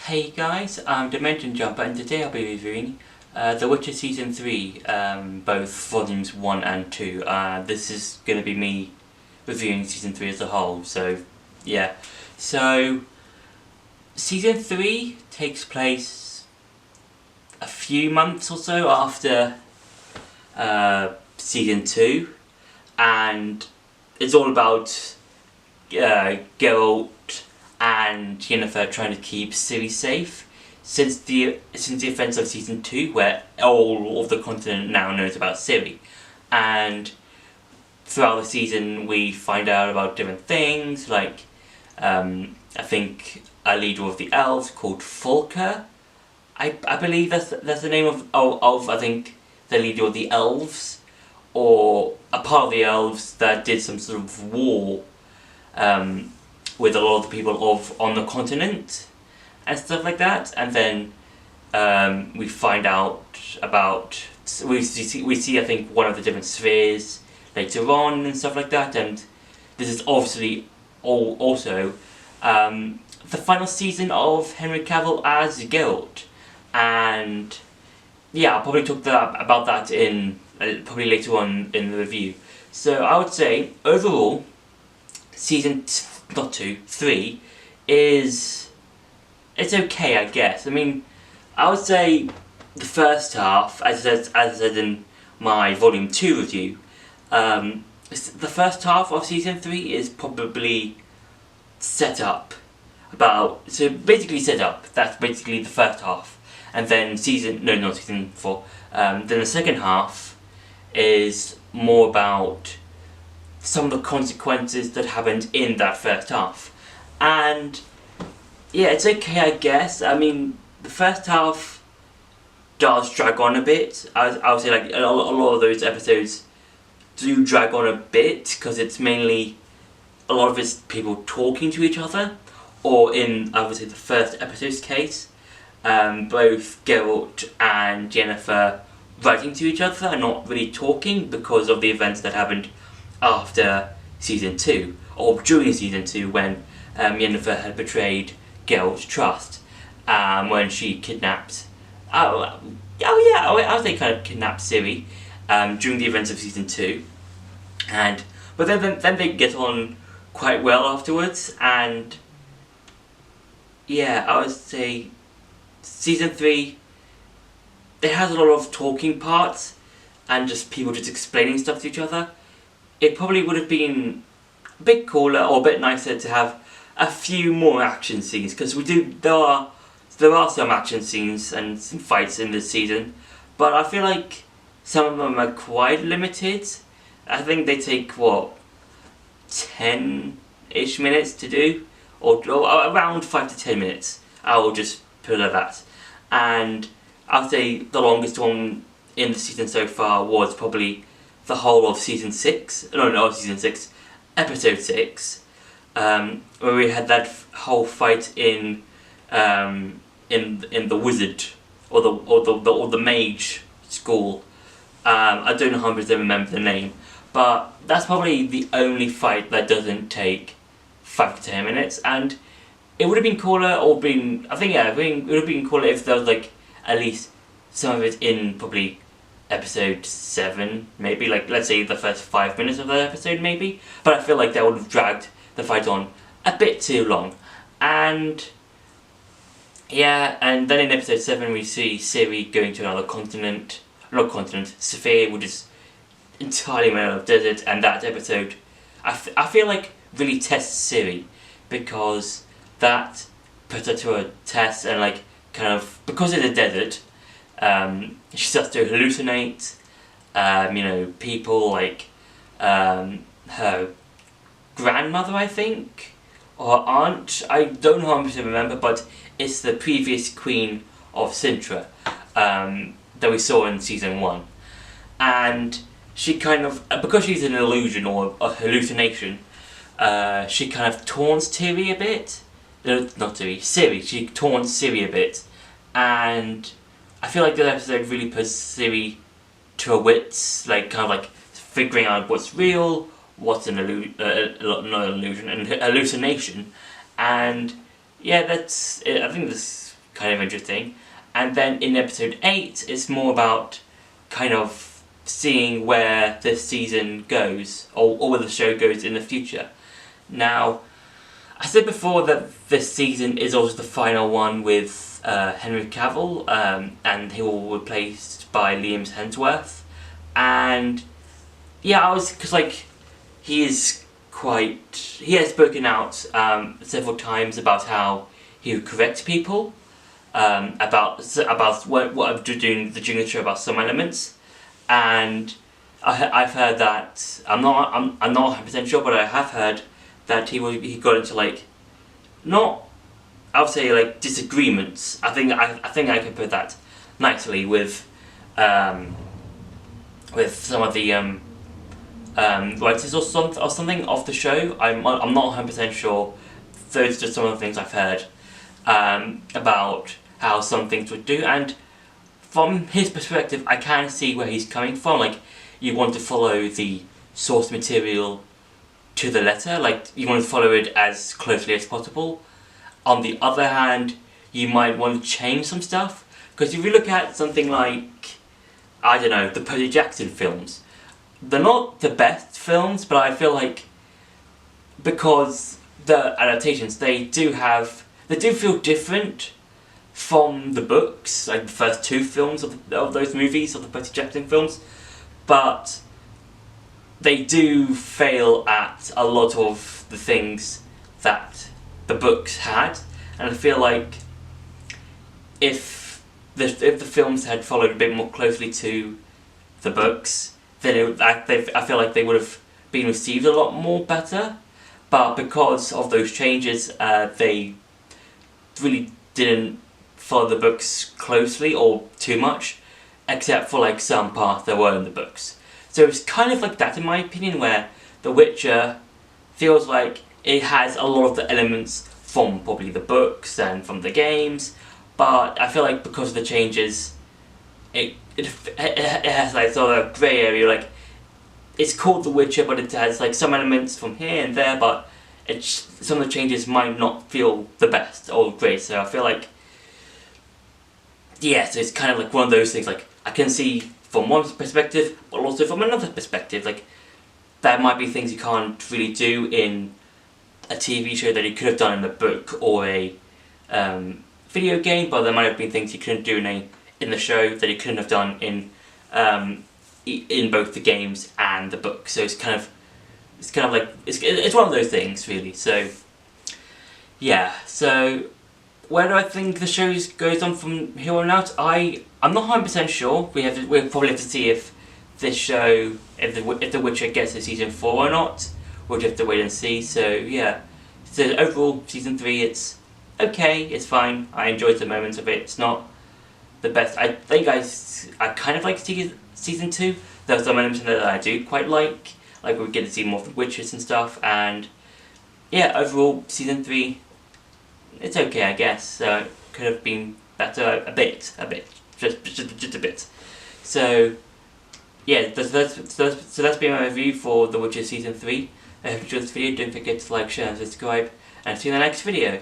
Hey guys, I'm Dimension Jumper and today I'll be reviewing The Witcher Season 3, both Volumes 1 and 2. This is going to be me reviewing Season 3 as a whole, so yeah. So, Season 3 takes place a few months or so after Season 2, and it's all about Geralt and Yennefer trying to keep Ciri safe since the events of Season 2, where all of the continent now knows about Ciri. And throughout the season we find out about different things, like I think a leader of the elves called Fulka. I believe that's the name of I think the leader of the elves, or a part of the elves that did some sort of war with a lot of the people on the continent and stuff like that. And then we find out about, we see I think one of the different spheres later on and stuff like that. And this is obviously also the final season of Henry Cavill as Geralt. And yeah, I'll probably talk about that in probably later on in the review. So I would say overall, season 3 it's okay, I guess. I mean, I would say the first half, as I said in my Volume 2 review, the first half of Season 3 is probably set up so basically set up, that's basically the first half. And then not Season 4, then the second half is more about some of the consequences that happened in that first half. And yeah, it's okay, I guess. I mean, the first half does drag on a bit. I would say like a lot of those episodes do drag on a bit, because it's mainly a lot of it's people talking to each other, or in obviously the first episode's case, both Geralt and Yennefer writing to each other and not really talking because of the events that happened after Season 2, or during Season 2, when Yennefer had betrayed Geralt's trust, when she kidnapped, I would say kind of kidnapped Ciri during the events of Season 2, but then they get on quite well afterwards. And yeah, I would say Season 3, it has a lot of talking parts and just people just explaining stuff to each other. It probably would have been a bit cooler or a bit nicer to have a few more action scenes, because there are some action scenes and some fights in this season, but I feel like some of them are quite limited. I think they take 10-ish minutes to do, or around 5 to 10 minutes. I will just put it at that. And I'd say the longest one in the season so far was probably the whole of Season 6, Episode 6, where we had that whole fight in the wizard or the mage school. I don't 100% remember the name, but that's probably the only fight that doesn't take 5 to 10 minutes. And it would have been cooler, it would have been cooler if there was like at least some of it in probably Episode 7, maybe, like let's say the first 5 minutes of that episode maybe, but I feel like that would have dragged the fight on a bit too long. And yeah, and then in Episode 7 we see Ciri going to another sphere, which is entirely made out of desert. And that episode, I feel like really tests Ciri, because that puts her to a test, and like kind of, because it's a desert, she starts to hallucinate, people like her grandmother, I think, or aunt, I don't 100% remember, but it's the previous Queen of Cintra that we saw in Season 1. And she kind of, because she's an illusion or a hallucination, she kind of taunts Ciri a bit. Ciri. She taunts Ciri a bit, and I feel like this episode really puts Ciri to her wits, like kind of like figuring out what's real, what's not an illusion, and hallucination. And yeah, that's it. I think this kind of interesting. And then in episode 8, it's more about kind of seeing where this season goes, or where the show goes in the future. Now, I said before that this season is also the final one with Henry Cavill, and he will be replaced by Liam Hemsworth. And yeah, because like he has spoken out several times about how he would correct people about what I'm doing during the show about some elements, and I've heard that I'm not 100% sure, but I have heard that he got into like not, I would say, like disagreements. I think I can put that nicely with some of the writers or something of the show. I'm not 100% sure. Those are just some of the things I've heard about how some things would do, and from his perspective, I can see where he's coming from. Like, you want to follow the source material to the letter, like you want to follow it as closely as possible. On the other hand, you might want to change some stuff, because if you look at something like, I don't know, the Percy Jackson films, they're not the best films, but I feel like because the adaptations, they do feel different from the books, like the first 2 films of those movies, of the Percy Jackson films, but they do fail at a lot of the things that the books had, and I feel like if the films had followed a bit more closely to the books, then I feel like they would have been received a lot more better. But because of those changes, they really didn't follow the books closely or too much, except for like some parts that were in the books. So it's kind of like that, in my opinion, where The Witcher feels like it has a lot of the elements from probably the books and from the games, but I feel like because of the changes, it has like sort of a grey area. Like, it's called The Witcher, but it has like some elements from here and there, but some of the changes might not feel the best or great. So I feel like, yeah, so it's kind of like one of those things. Like, I can see from one perspective, but also from another perspective. Like, there might be things you can't really do in a TV show that you could have done in a book or a video game, but there might have been things you couldn't do in the show that you couldn't have done in both the games and the book. So it's kind of like it's one of those things, really. So yeah. So where do I think the show goes on from here on out? I'm not 100% sure. We'll probably have to see if this show, if The Witcher gets a season 4 or not. We'll just have to wait and see. So yeah. So overall, season 3, it's okay. It's fine. I enjoyed the moments of it. It's not the best. I think I kind of like season 2. There are some elements in there that I do quite like we get to see more of the witches and stuff, and yeah, overall, season 3, it's okay, I guess. Could have been better a bit, just a bit. So yeah, that's been my review for The Witcher season 3. I hope you enjoyed this video. Don't forget to like, share and subscribe, and see you in the next video.